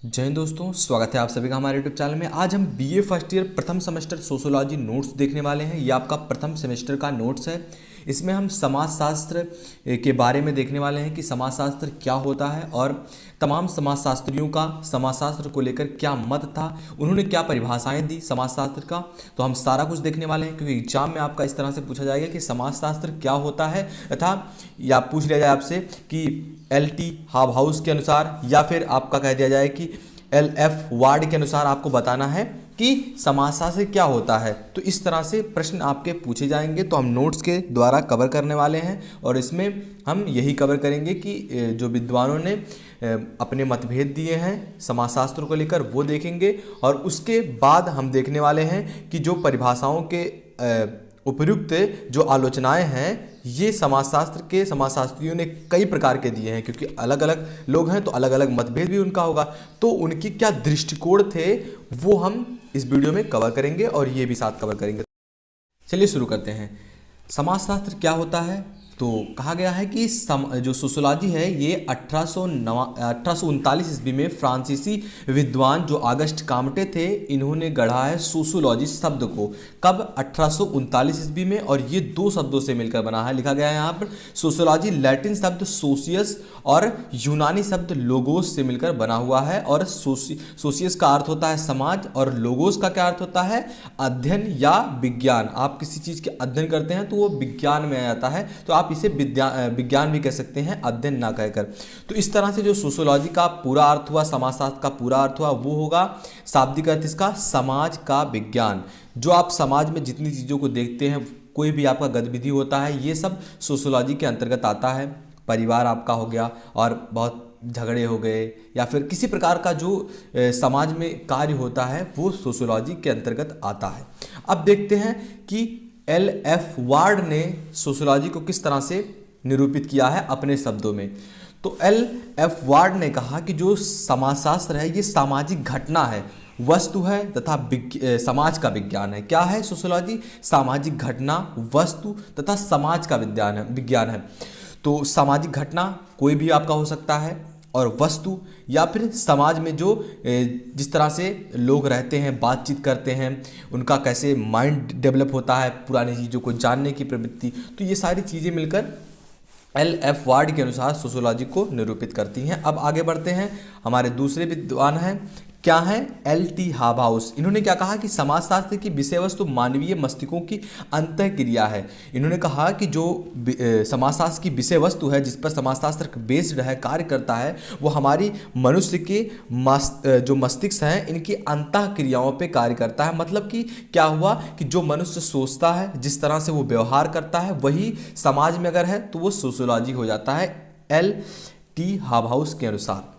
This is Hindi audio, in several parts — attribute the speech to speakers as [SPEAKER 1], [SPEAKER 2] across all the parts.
[SPEAKER 1] जय हिंद दोस्तों, स्वागत है आप सभी का हमारे यूट्यूब चैनल में। आज हम बीए फर्स्ट ईयर प्रथम सेमेस्टर सोशियोलॉजी नोट्स देखने वाले हैं। ये आपका प्रथम सेमेस्टर का नोट्स है। इसमें हम समाजशास्त्र के बारे में देखने वाले हैं कि समाजशास्त्र क्या होता है और तमाम समाजशास्त्रियों का समाजशास्त्र को लेकर क्या मत था, उन्होंने क्या परिभाषाएं दी समाजशास्त्र का। तो हम सारा कुछ देखने वाले हैं क्योंकि एग्जाम में आपका इस तरह से पूछा जाएगा कि समाजशास्त्र क्या होता है, तथा या पूछ लिया जाए आपसे कि LT हाउस के अनुसार या फिर आपका कह दिया जाए कि LF वार्ड के अनुसार आपको बताना है कि समाजशास्त्र क्या होता है। तो इस तरह से प्रश्न आपके पूछे जाएंगे, तो हम नोट्स के द्वारा कवर करने वाले हैं और इसमें हम यही कवर करेंगे कि जो विद्वानों ने अपने मतभेद दिए हैं समाजशास्त्र को लेकर वो देखेंगे, और उसके बाद हम देखने वाले हैं कि जो परिभाषाओं के उपयुक्त जो आलोचनाएं हैं ये समाजशास्त्र के समाजशास्त्रियों ने कई प्रकार के दिए हैं, क्योंकि अलग अलग लोग हैं तो अलग अलग मतभेद भी उनका होगा, तो उनकी क्या दृष्टिकोण थे वो हम इस वीडियो में कवर करेंगे और ये भी साथ कवर करेंगे। चलिए शुरू करते हैं। समाजशास्त्र क्या होता है, तो कहा गया है कि जो सोशियोलॉजी है ये 1839 ईस्वी में फ्रांसीसी विद्वान जो ऑगस्ट कामटे थे इन्होंने गढ़ा है सोशियोलॉजी शब्द को। कब? 1839 ईस्वी में, और ये दो शब्दों से मिलकर बना है। लिखा गया है यहाँ पर सोशियोलॉजी लैटिन शब्द सोशियस और यूनानी शब्द लोगोस से मिलकर बना हुआ है। और सोशियस का अर्थ होता है समाज और लोगोस का क्या अर्थ होता है? अध्ययन या विज्ञान। आप किसी चीज़ के अध्ययन करते हैं तो वो विज्ञान में आ जाता है, तो आप इसे विज्ञान भी कह सकते हैं, अध्ययन ना कहकर। तो इस तरह से जो सोशियोलॉजी का पूरा अर्थ हुआ, समाजशास्त्र का पूरा अर्थ हुआ, वो होगा शाब्दिक अर्थ इसका समाज का विज्ञान। जो आप समाज में जितनी चीज़ों को देखते हैं, कोई भी आपका गतिविधि होता है, ये सब सोशियोलॉजी के अंतर्गत आता है। परिवार आपका हो गया और बहुत झगड़े हो गए या फिर किसी प्रकार का जो समाज में कार्य होता है वो सोशियोलॉजी के अंतर्गत आता है। अब देखते हैं कि LF वार्ड ने सोशियोलॉजी को किस तरह से निरूपित किया है अपने शब्दों में। तो LF वार्ड ने कहा कि जो समाजशास्त्र है ये सामाजिक घटना है, वस्तु है तथा समाज का विज्ञान है। क्या है सोशियोलॉजी? सामाजिक घटना, वस्तु तथा समाज का विज्ञान है। तो सामाजिक घटना कोई भी आपका हो सकता है, और वस्तु या फिर समाज में जो जिस तरह से लोग रहते हैं, बातचीत करते हैं, उनका कैसे माइंड डेवलप होता है, पुरानी चीज़ों को जानने की प्रवृत्ति, तो ये सारी चीज़ें मिलकर LF वार्ड के अनुसार सोशियोलॉजी को निरूपित करती हैं। अब आगे बढ़ते हैं। हमारे दूसरे विद्वान हैं, क्या है? LT house. इन्होंने क्या कहा कि समाजशास्त्र की विषय वस्तु मानवीय मस्तिष्कों की अंतःक्रिया है। इन्होंने कहा कि जो समाजशास्त्र की विषय वस्तु है, जिस पर समाजशास्त्र बेस्ड है, कार्य करता है, वो हमारी मनुष्य के जो मस्तिष्क हैं इनकी अंतःक्रियाओं पे कार्य करता है। मतलब कि क्या हुआ कि जो मनुष्य सोचता है, जिस तरह से वो व्यवहार करता है, वही समाज में अगर है तो वो सोशियोलॉजी हो जाता है LT हाउस के अनुसार।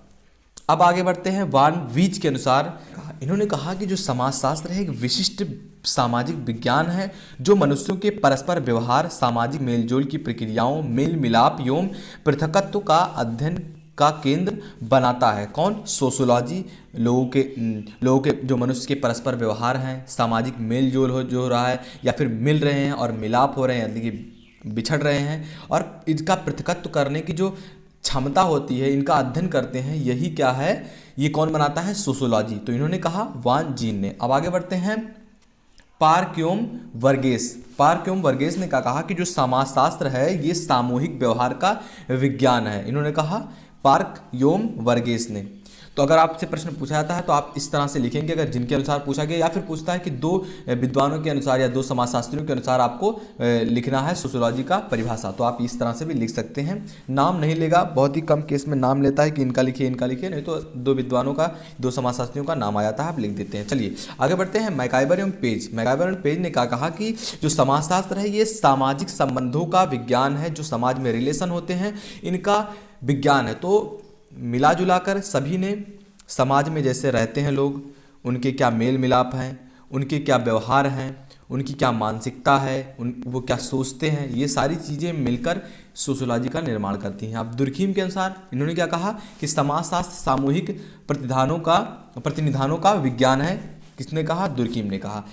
[SPEAKER 1] अब आगे बढ़ते हैं। वान वीज के अनुसार इन्होंने कहा कि जो समाजशास्त्र है एक विशिष्ट सामाजिक विज्ञान है जो मनुष्यों के परस्पर व्यवहार, सामाजिक मेलजोल की प्रक्रियाओं, मेल मिलाप एवं पृथकत्व का अध्ययन का केंद्र बनाता है। कौन? सोशियोलॉजी। लोगों के जो मनुष्य के परस्पर व्यवहार हैं, सामाजिक मेल जोल जो हो रहा है, या फिर मिल रहे हैं और मिलाप हो रहे हैं, यानी कि बिछड़ रहे हैं, और इनका पृथकत्व करने की जो क्षमता होती है, इनका अध्ययन करते हैं, यही क्या है? ये कौन बनाता है? सोशियोलॉजी। तो इन्होंने कहा वान जीन ने। अब आगे बढ़ते हैं। पार्क्योम वर्गेस ने क्या कहा कि जो समाजशास्त्र है ये सामूहिक व्यवहार का विज्ञान है। इन्होंने कहा पार्क्योम वर्गेस ने। तो अगर आपसे प्रश्न पूछा जाता है तो आप इस तरह से लिखेंगे, अगर जिनके अनुसार पूछा गया, या फिर पूछता है कि दो विद्वानों के अनुसार या दो समाजशास्त्रियों के अनुसार आपको लिखना है सोशियोलॉजी का परिभाषा, तो आप इस तरह से भी लिख सकते हैं। नाम नहीं लेगा, बहुत ही कम केस में नाम लेता है कि इनका लिखिए, नहीं तो दो विद्वानों का, दो समाजशास्त्रियों का नाम आ जाता है, आप लिख देते हैं। चलिए आगे बढ़ते हैं। मैकाइबर एवं पेज ने क्या कहा कि जो समाजशास्त्र है ये सामाजिक संबंधों का विज्ञान है, जो समाज में रिलेशन होते हैं इनका विज्ञान है। तो मिला जुला कर सभी ने समाज में जैसे रहते हैं लोग, उनके क्या मेल मिलाप हैं, उनके क्या व्यवहार हैं, उनकी क्या मानसिकता है, वो क्या सोचते हैं, ये सारी चीज़ें मिलकर सोशियोलॉजी का निर्माण करती हैं। अब दुर्खीम के अनुसार इन्होंने क्या कहा कि समाजशास्त्र सामूहिक प्रतिनिधानों का विज्ञान है। किसने कहा? दुर्खीम ने कहा।